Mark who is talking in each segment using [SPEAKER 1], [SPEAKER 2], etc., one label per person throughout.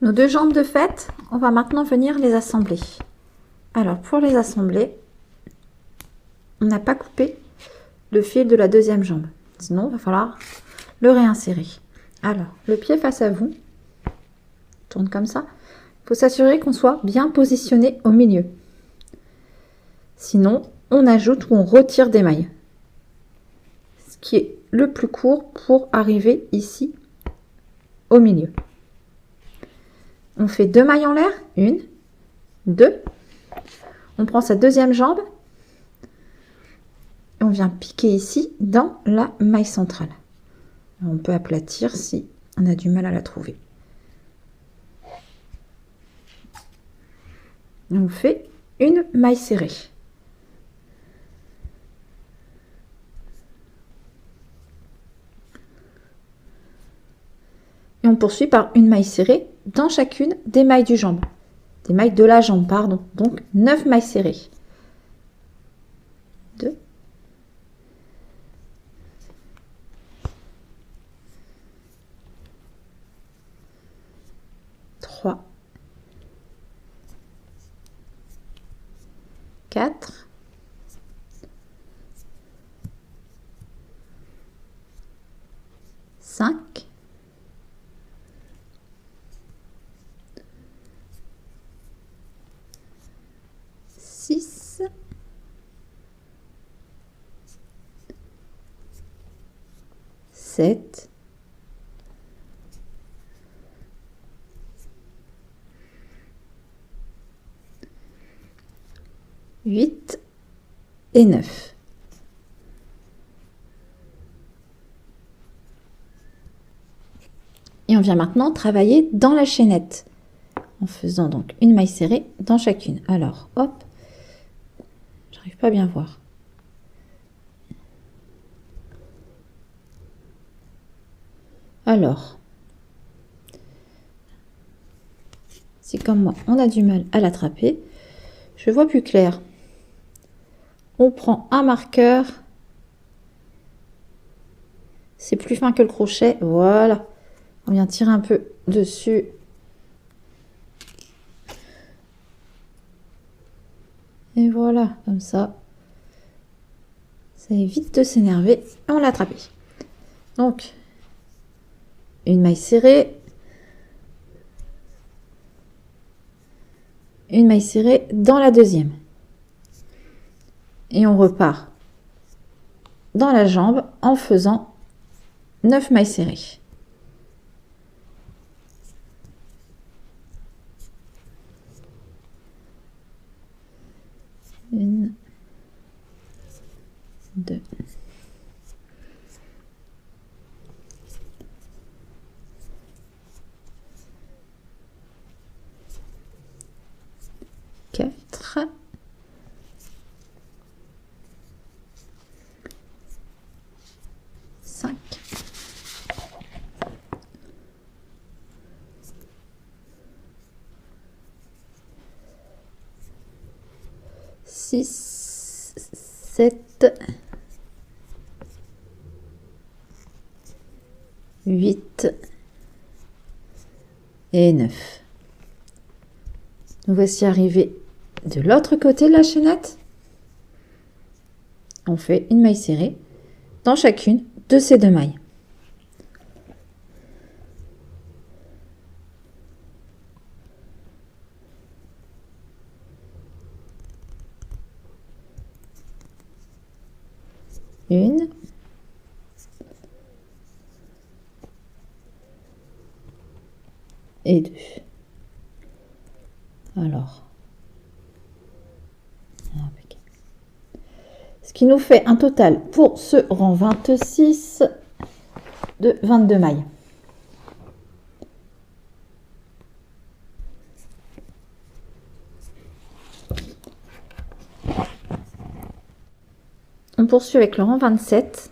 [SPEAKER 1] Nos deux jambes de fête, on va maintenant venir les assembler. Alors pour les assembler, on n'a pas coupé le fil de la deuxième jambe. Sinon, il va falloir le réinsérer. Alors, le pied face à vous, tourne comme ça. Il faut s'assurer qu'on soit bien positionné au milieu. Sinon, on ajoute ou on retire des mailles. Ce qui est le plus court pour arriver ici au milieu. On fait 2 mailles en l'air, 1, 2. On prend sa deuxième jambe et on vient piquer ici dans la maille centrale. On peut aplatir si on a du mal à la trouver. On fait une maille serrée. Et on poursuit par une maille serrée dans chacune des mailles du jambe. Des mailles de la jambe, pardon. Donc 9 mailles serrées. 2. 3. 4. 5. 6. 7. 8 et 9. Et on vient maintenant travailler dans la chaînette en faisant donc une maille serrée dans chacune. Alors, hop, j'arrive pas à bien voir. Alors, si comme moi, on a du mal à l'attraper, je vois plus clair. On prend un marqueur. C'est plus fin que le crochet. Voilà. On vient tirer un peu dessus. Et voilà, comme ça. Ça évite de s'énerver. Et on l'a attrapé. Donc, une maille serrée. Une maille serrée dans la deuxième. Et on repart dans la jambe en faisant 9 mailles serrées. Une, 2. 4. 5. 6, 7, 8 et 9. Nous voici arrivés de l'autre côté de la chaînette. On fait une maille serrée dans chacune de ces 2 mailles. Une. Et 2. Alors. Ce qui nous fait un total pour ce rang 26 de 22 mailles. On poursuit avec le rang 27.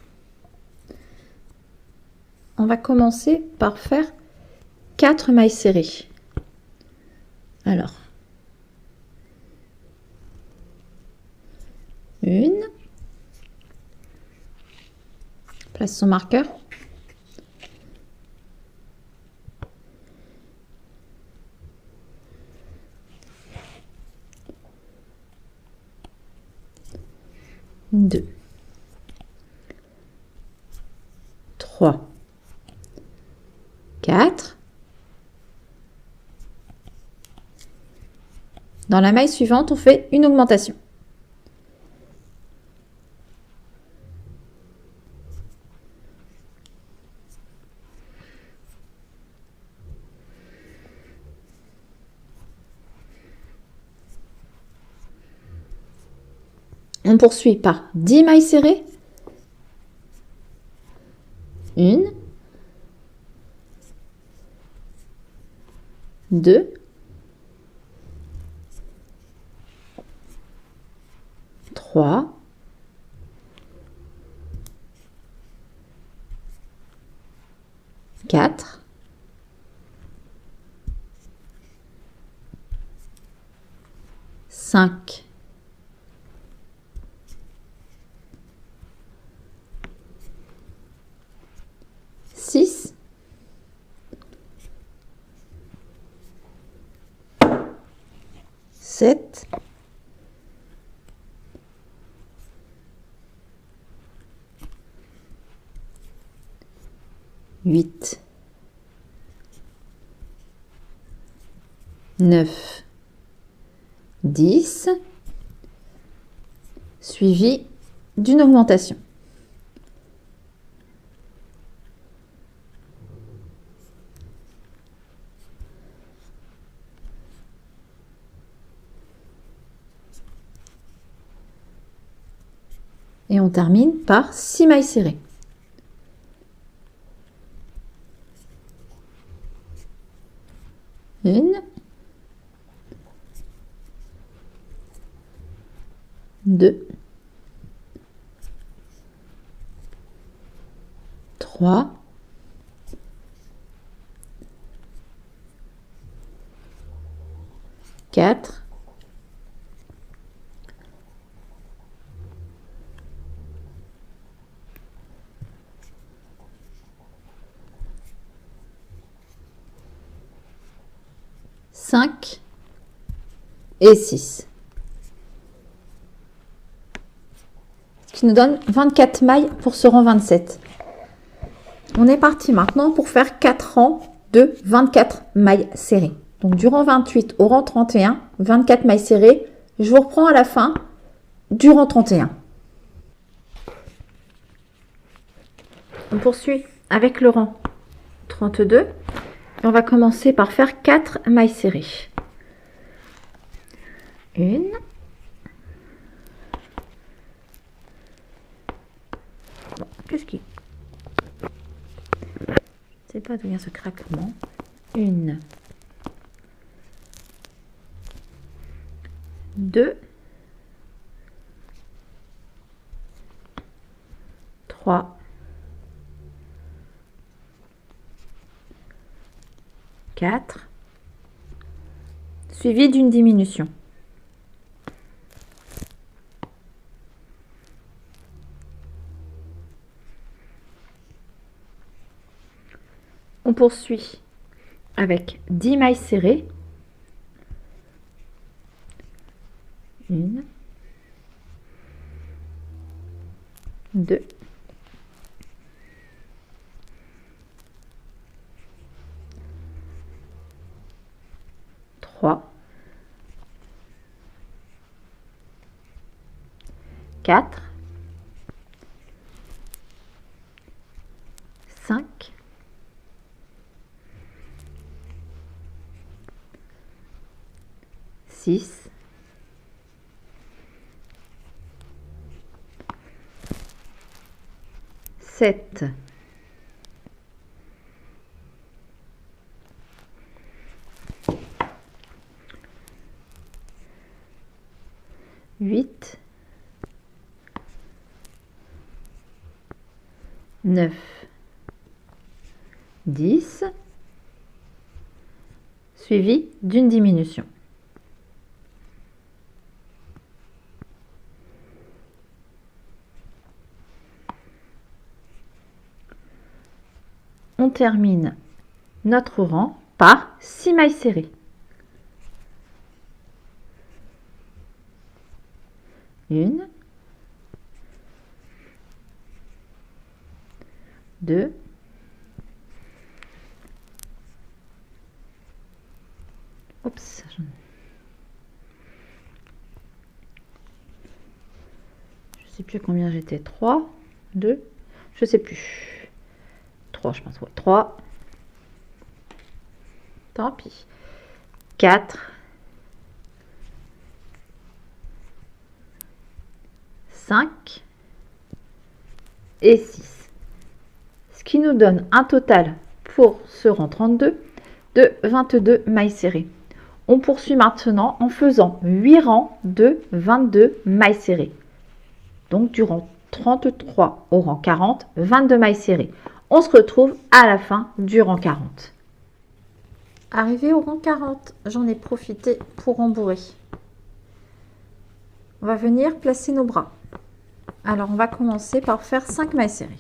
[SPEAKER 1] On va commencer par faire 4 mailles serrées. Alors, une, place son marqueur, 2, 3, 4. Dans la maille suivante, on fait une augmentation. On poursuit par 10 mailles serrées. 1, 2, 3, 4, 5, 6, 7, 8, 9, 10, suivi d'une augmentation. Et on termine par 6 mailles serrées. Une, 2, 3, 4, 5 et 6. Ce qui nous donne 24 mailles pour ce rang 27. On est parti maintenant pour faire 4 rangs de 24 mailles serrées. Donc du rang 28 au rang 31, 24 mailles serrées. Je vous reprends à la fin du rang 31. On poursuit avec le rang 32. Et on va commencer par faire 4 mailles serrées. 1, 'qu'est-ce qui... Je ne sais pas d'où vient ce craquement. 1, 2, 3, 4, suivi d'une diminution. On poursuit avec 10 mailles serrées. 1, 2, 3, 4, 5, 6, 7, 8, 9, 10, suivi d'une diminution. On termine notre rang par 6 mailles serrées. 1, 2, 3, 2, je sais plus, 3 je pense, ouais, 3, tant pis, 4, 5 et 6, ce qui nous donne un total pour ce rang 32 de 22 mailles serrées. On poursuit maintenant en faisant 8 rangs de 22 mailles serrées. Donc du rang 33 au rang 40, 22 mailles serrées. On se retrouve à la fin du rang 40. Arrivé au rang 40, j'en ai profité pour rembourrer. On va venir placer nos bras. Alors on va commencer par faire 5 mailles serrées.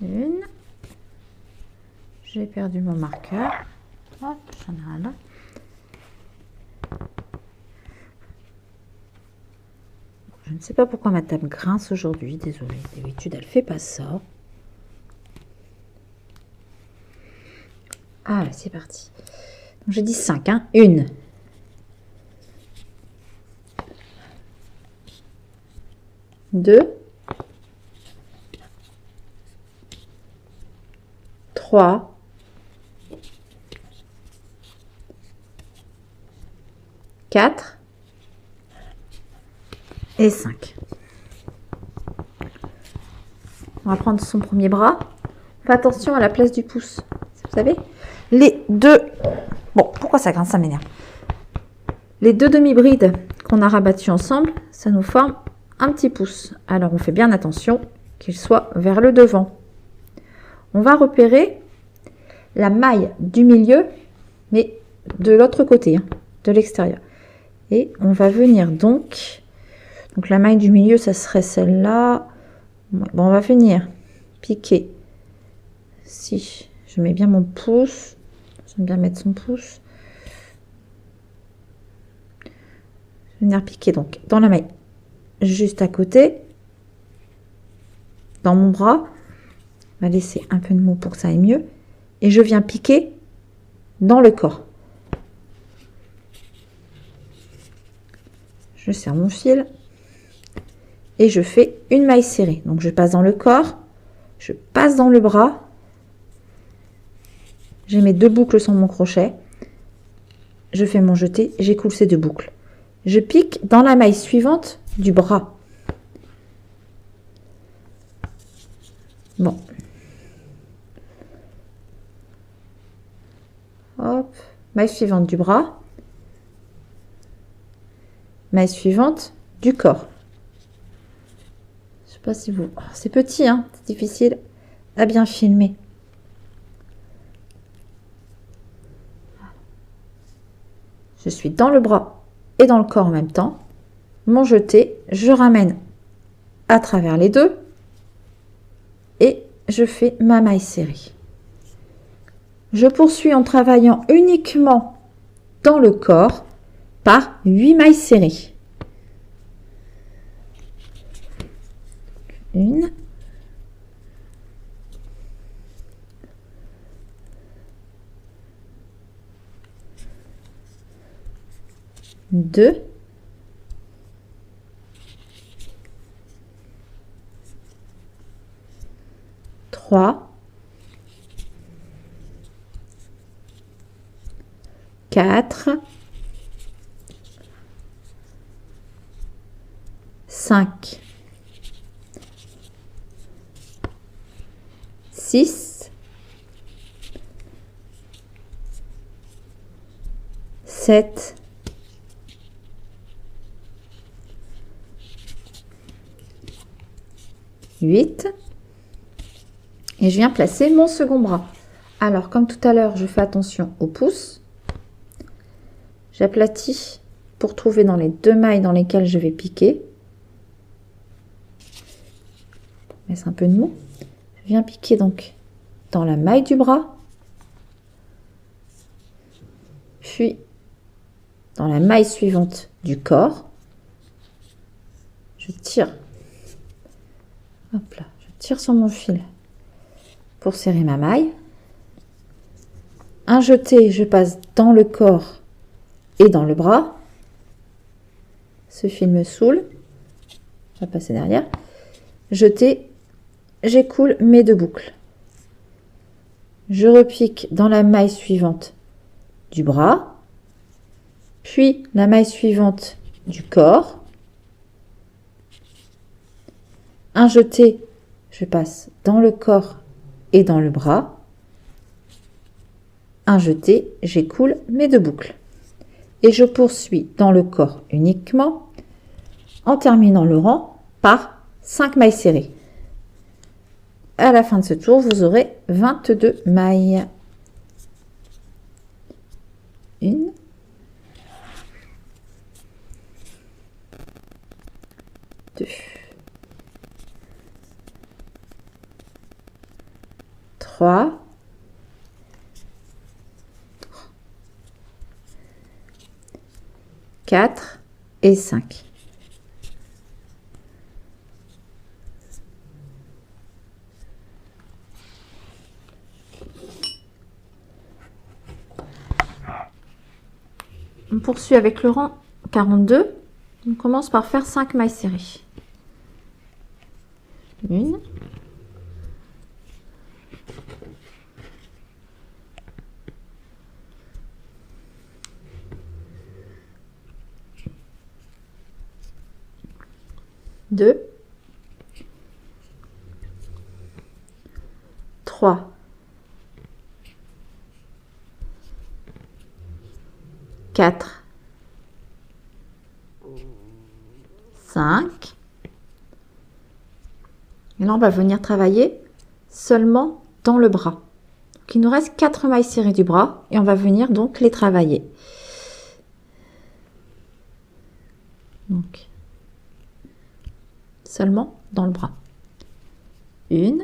[SPEAKER 1] Une. J'ai perdu mon marqueur. Hop, j'en ai un là. Je ne sais pas pourquoi ma table grince aujourd'hui, désolée. D'habitude, elle fait pas ça. Ah, c'est parti. Donc, j'ai dit 5, hein. 1. 2. 3. 4 et 5. On va prendre son premier bras. Fais attention à la place du pouce. Vous savez, les deux... Bon, pourquoi ça grince? Ça m'énerve. Les deux demi-brides qu'on a rabattues ensemble, ça nous forme un petit pouce. Alors, on fait bien attention qu'il soit vers le devant. On va repérer la maille du milieu, mais de l'autre côté, hein, de l'extérieur. Et on va venir donc la maille du milieu, ça serait celle-là. Bon, on va venir piquer. Si je mets bien mon pouce, j'aime bien mettre son pouce. Venir piquer donc dans la maille juste à côté, dans mon bras. On va laisser un peu de mou pour que ça aille mieux. Et je viens piquer dans le corps. Je serre mon fil et je fais une maille serrée. Donc je passe dans le corps, je passe dans le bras. J'ai mes 2 boucles sur mon crochet. Je fais mon jeté, j'écoule ces 2 boucles. Je pique dans la maille suivante du bras. Bon. Hop, maille suivante du bras. Maille suivante du corps. Je sais pas si vous... Oh, c'est petit, hein, c'est difficile à bien filmer. Je suis dans le bras et dans le corps en même temps. Mon jeté, je ramène à travers les deux et je fais ma maille serrée. Je poursuis en travaillant uniquement dans le corps par 8 mailles serrées. 1, 2, 3, 4, 5, 6, 7, 8 et je viens placer mon second bras. Alors comme tout à l'heure, je fais attention au pouce. J'aplatis pour trouver dans les 2 mailles dans lesquelles je vais piquer. Je laisse un peu de mou. Je viens piquer donc dans la maille du bras, puis dans la maille suivante du corps. Je tire. Hop là, je tire sur mon fil pour serrer ma maille. Un jeté, je passe dans le corps et dans le bras. Ce fil me saoule. Je vais passer derrière. Jeté, j'écoule mes 2 boucles. Je repique dans la maille suivante du bras, puis la maille suivante du corps. Un jeté, je passe dans le corps et dans le bras. Un jeté, j'écoule mes 2 boucles. Et je poursuis dans le corps uniquement en terminant le rang par 5 mailles serrées. À la fin de ce tour, vous aurez 22 mailles. 1, 2, 3, 4 et 5. On poursuit avec le rang 42. On commence par faire 5 mailles serrées. 1, 2, 3, 4, 5. Et là, on va venir travailler seulement dans le bras. Donc, il nous reste 4 mailles serrées du bras et on va venir donc les travailler. Donc, seulement dans le bras. 1,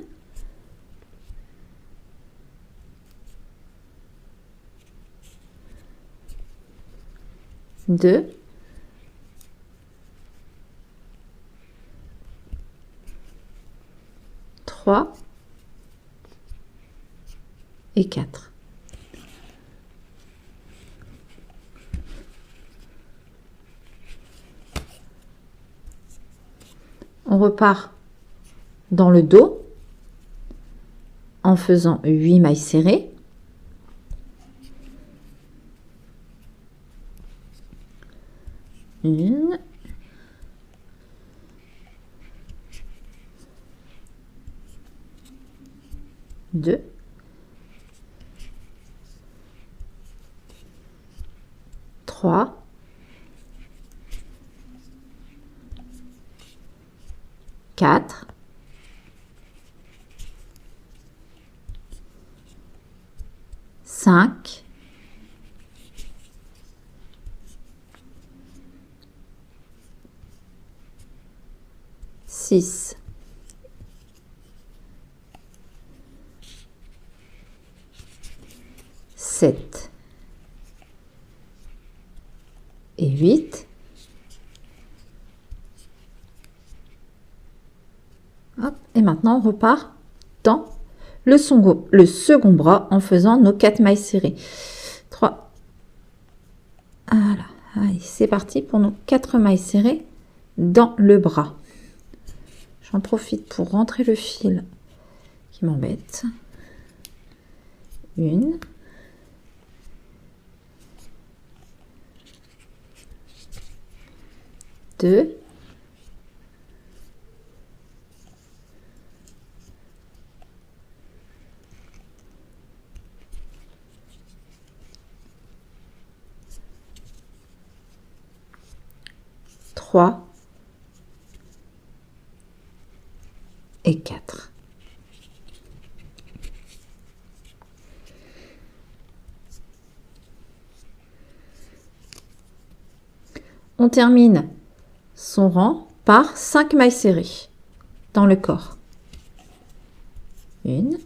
[SPEAKER 1] 2, 3 et 4. On repart dans le dos en faisant 8 mailles serrées. Une, deux, trois, quatre, cinq, six, 7 et 8. Hop, et maintenant, on repart dans le second bras en faisant nos 4 mailles serrées. 3. Voilà. Allez, c'est parti pour nos 4 mailles serrées dans le bras. J'en profite pour rentrer le fil qui m'embête. 1, 2, 3 et 4. On termine son rang par 5 mailles serrées dans le corps. 1, 2,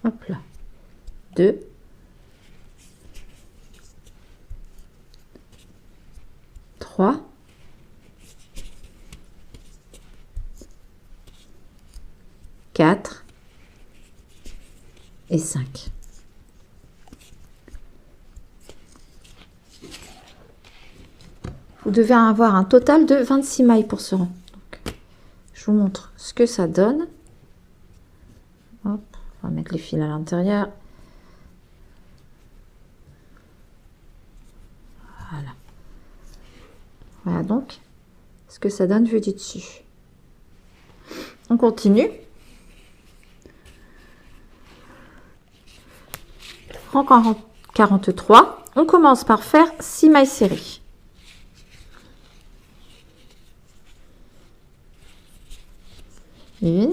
[SPEAKER 1] Hop là. 2. 3. 4. Et 5. Vous devez avoir un total de 26 mailles pour ce rang. Donc, je vous montre ce que ça donne. Hop, on va mettre les fils à l'intérieur. Voilà. Voilà donc ce que ça donne vu du dessus. On continue. Rang 43. On commence par faire 6 mailles serrées. 1,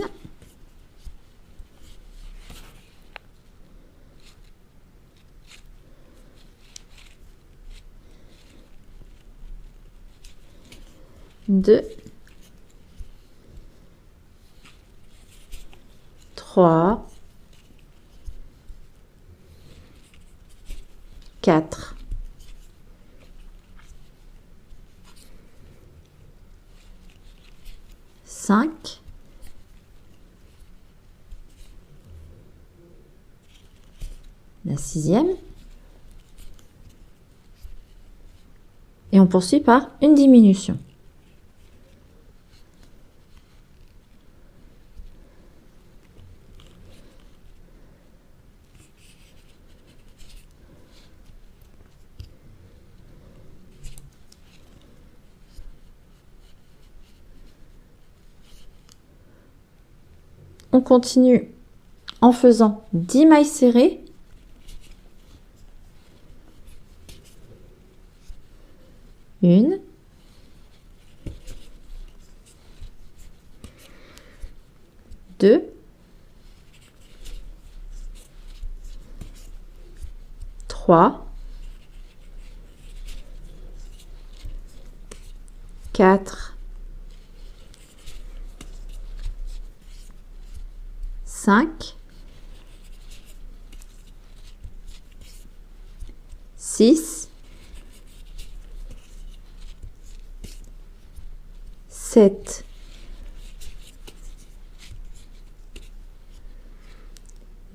[SPEAKER 1] 2, 3, 4, 5, la 6e, et on poursuit par une diminution. On continue en faisant 10 mailles serrées. 1, 2, 3, 4, 5, 6, 7,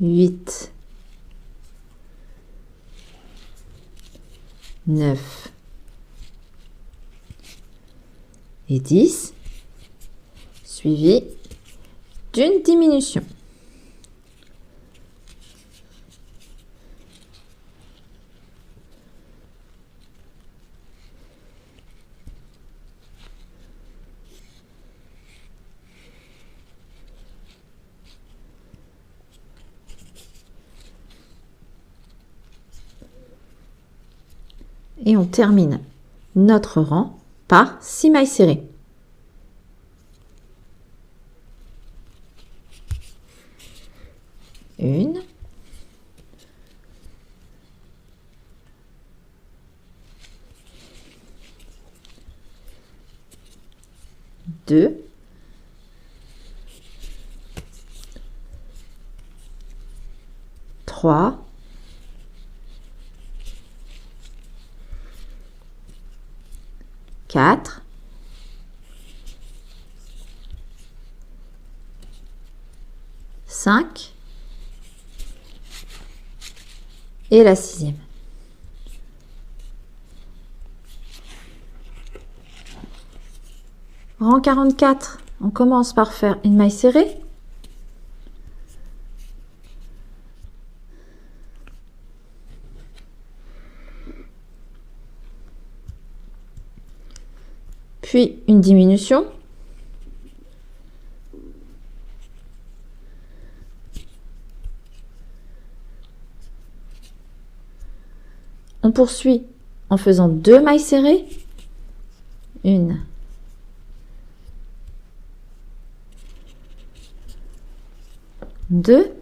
[SPEAKER 1] 8, 9 et 10, suivi d'une diminution. Et on termine notre rang par 6 mailles serrées. 1, 2, 3, 4, 5 et la 6e. Rang 44, on commence par faire une maille serrée. Puis une diminution. On poursuit en faisant 2 mailles serrées. 1, 2,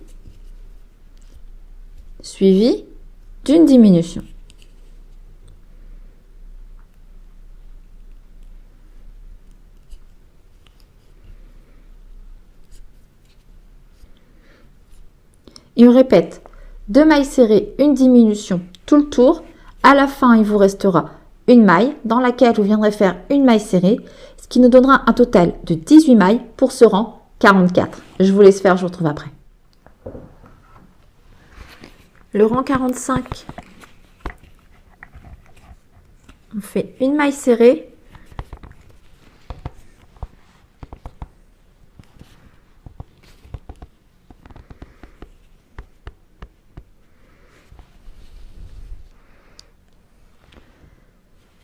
[SPEAKER 1] suivi d'une diminution. Et on répète 2 mailles serrées, une diminution tout le tour. À la fin, il vous restera une maille dans laquelle vous viendrez faire une maille serrée, ce qui nous donnera un total de 18 mailles pour ce rang 44. Je vous laisse faire, je vous retrouve après. Le rang 45, on fait une maille serrée,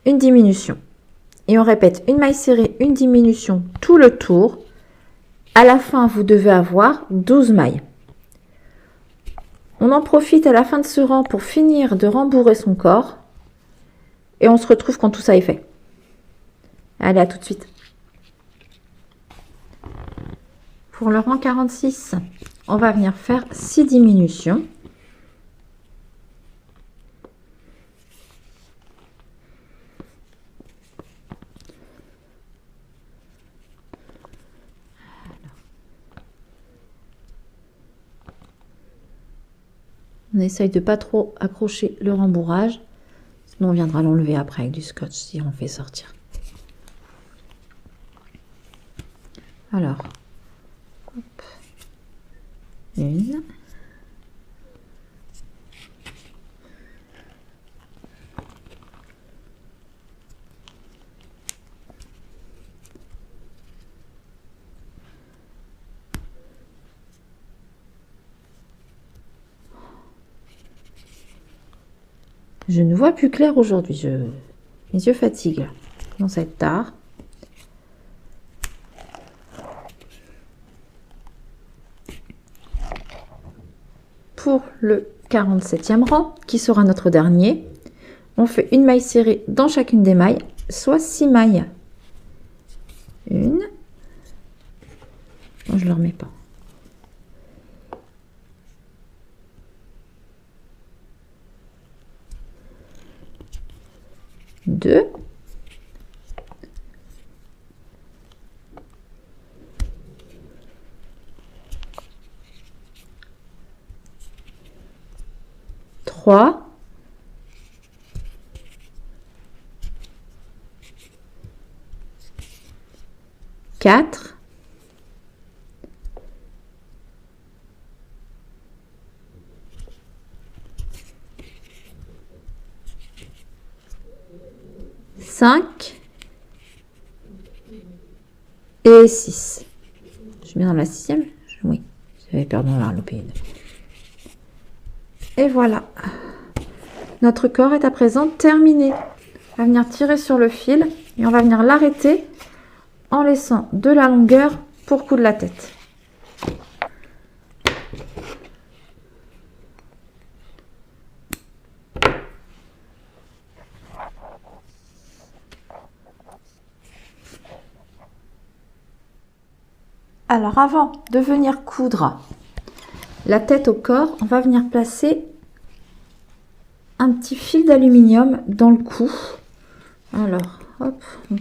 [SPEAKER 1] une diminution. Et on répète une maille serrée, une diminution tout le tour. À la fin, vous devez avoir 12 mailles. On en profite à la fin de ce rang pour finir de rembourrer son corps. Et on se retrouve quand tout ça est fait. Allez, à tout de suite. Pour le rang 46, on va venir faire 6 diminutions. On essaye de pas trop accrocher le rembourrage, sinon on viendra l'enlever après avec du scotch si on fait sortir. Alors, hop, une, je ne vois plus clair aujourd'hui, mes yeux fatiguent, il commence à être tard. Pour le 47e rang, qui sera notre dernier, on fait une maille serrée dans chacune des mailles, soit 6 mailles. Une, non, je ne le remets pas. Deux, trois, quatre, cinq et 6. Je suis bien dans la 6e? Oui, j'avais peur d'en louper une. Et voilà. Notre corps est à présent terminé. On va venir tirer sur le fil et on va venir l'arrêter en laissant de la longueur pour coudre la tête. Alors avant de venir coudre la tête au corps, on va venir placer un petit fil d'aluminium dans le cou. Alors, hop, on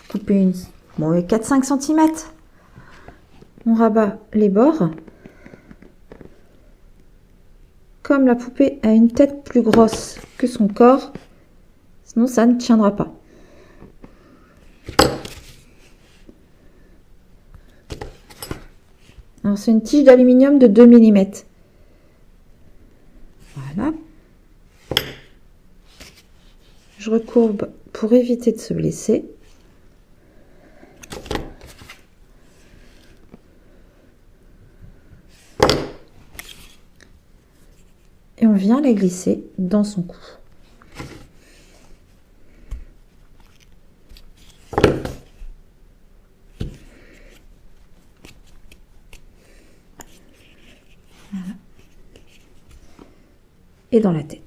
[SPEAKER 1] coupe une, bon, 4-5 cm. On rabat les bords. Comme la poupée a une tête plus grosse que son corps, sinon ça ne tiendra pas. Alors c'est une tige d'aluminium de 2 mm. Voilà. Je recourbe pour éviter de se blesser. Et on vient la glisser dans son cou. Voilà. Et dans la tête.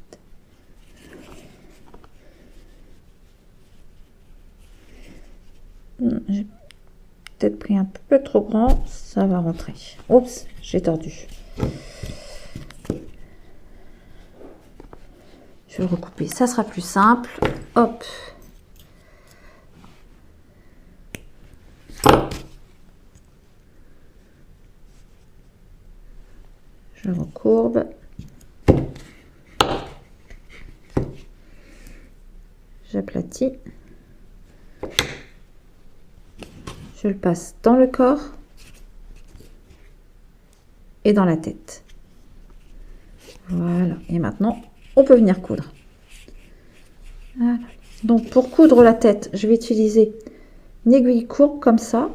[SPEAKER 1] J'ai peut-être pris un peu trop grand, ça va rentrer. Oups, j'ai tordu. Je vais le recouper, ça sera plus simple. Hop. courbe. J'aplatis. Je le passe dans le corps et dans la tête. Voilà. Et maintenant, on peut venir coudre. Voilà. Donc, pour coudre la tête, je vais utiliser une aiguille courbe comme ça.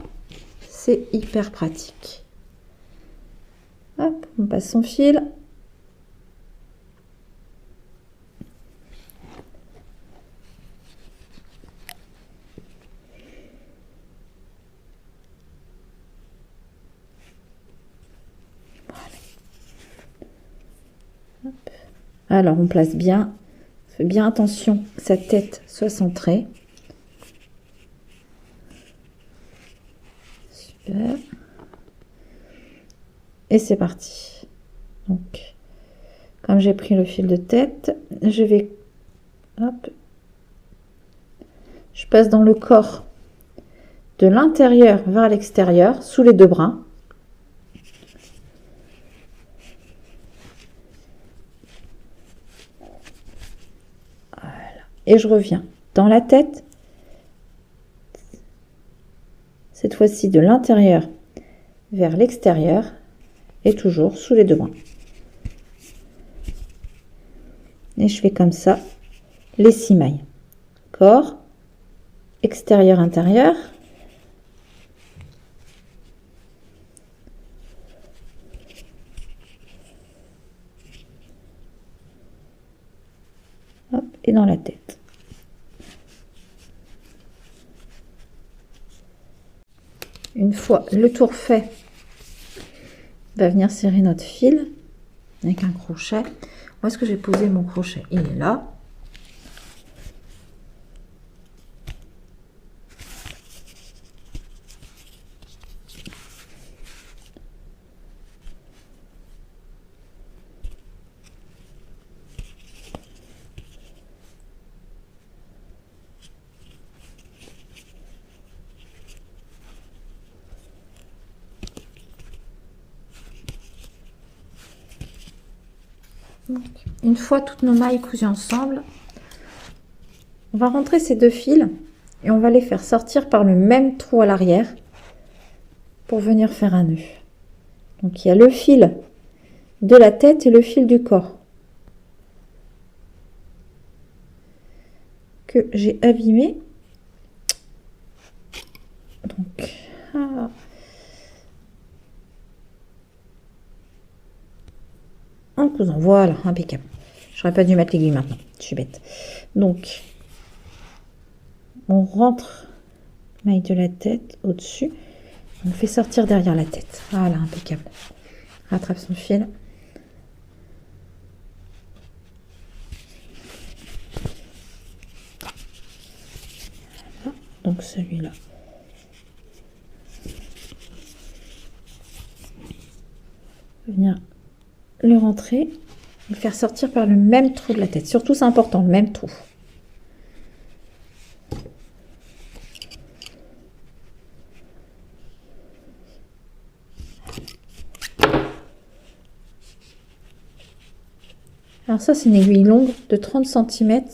[SPEAKER 1] C'est hyper pratique. Hop, on passe son fil. Alors, on place bien, fait bien attention que sa tête soit centrée. Super. Et c'est parti. Donc, comme j'ai pris le fil de tête, je vais, hop, je passe dans le corps de l'intérieur vers l'extérieur, sous les deux bras. Et je reviens dans la tête, cette fois-ci de l'intérieur vers l'extérieur et toujours sous les deux bras. Et je fais comme ça les 6 mailles. Corps, extérieur, intérieur. Hop, et dans la tête. Une fois le tour fait, on va venir serrer notre fil avec un crochet. Où est-ce que j'ai posé mon crochet? Il est là. Donc, une fois toutes nos mailles cousues ensemble, on va rentrer ces deux fils et on va les faire sortir par le même trou à l'arrière pour venir faire un nœud. Donc il y a le fil de la tête et le fil du corps que j'ai abîmé. Donc en cousant, voilà, impeccable. J'aurais pas dû mettre l'aiguille maintenant, je suis bête. Donc on rentre maille de la tête au-dessus, on fait sortir derrière la tête, voilà, impeccable. Rattrape son fil. Voilà. Donc celui-là, venir le rentrer et faire sortir par le même trou de la tête. Surtout, c'est important, le même trou. Alors ça, c'est une aiguille longue de 30 cm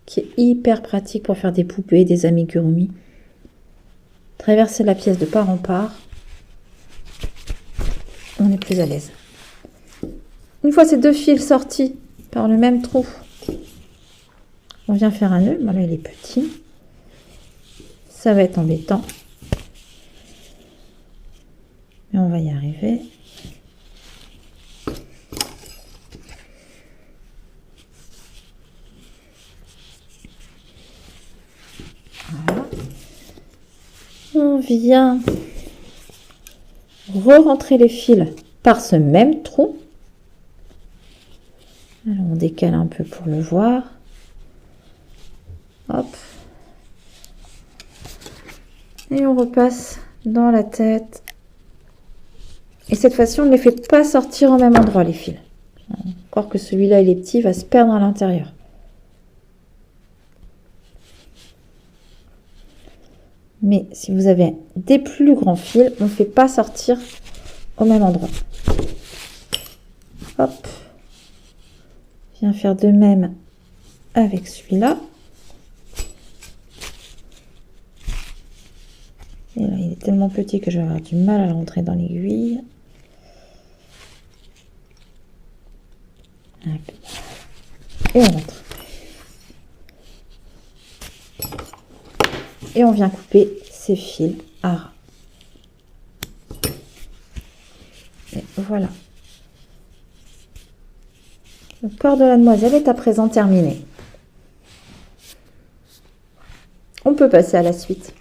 [SPEAKER 1] qui est hyper pratique pour faire des poupées, des amigurumi. Traverser la pièce de part en part, on est plus à l'aise. Une fois ces deux fils sortis par le même trou, on vient faire un nœud. Voilà, il est petit. Ça va être embêtant. Mais on va y arriver. Voilà. On vient re-rentrer les fils par ce même trou. Alors on décale un peu pour le voir. Hop. Et on repasse dans la tête. Et cette fois-ci, on ne les fait pas sortir au même endroit, les fils. Encore que celui-là, il est petit, il va se perdre à l'intérieur. Mais si vous avez des plus grands fils, on ne fait pas sortir au même endroit. Hop. Je viens faire de même avec celui-là. Et là, il est tellement petit que je vais avoir du mal à le rentrer dans l'aiguille. Et on rentre. Et on vient couper ces fils à ras. Et voilà. Le corps de la demoiselle est à présent terminé. On peut passer à la suite.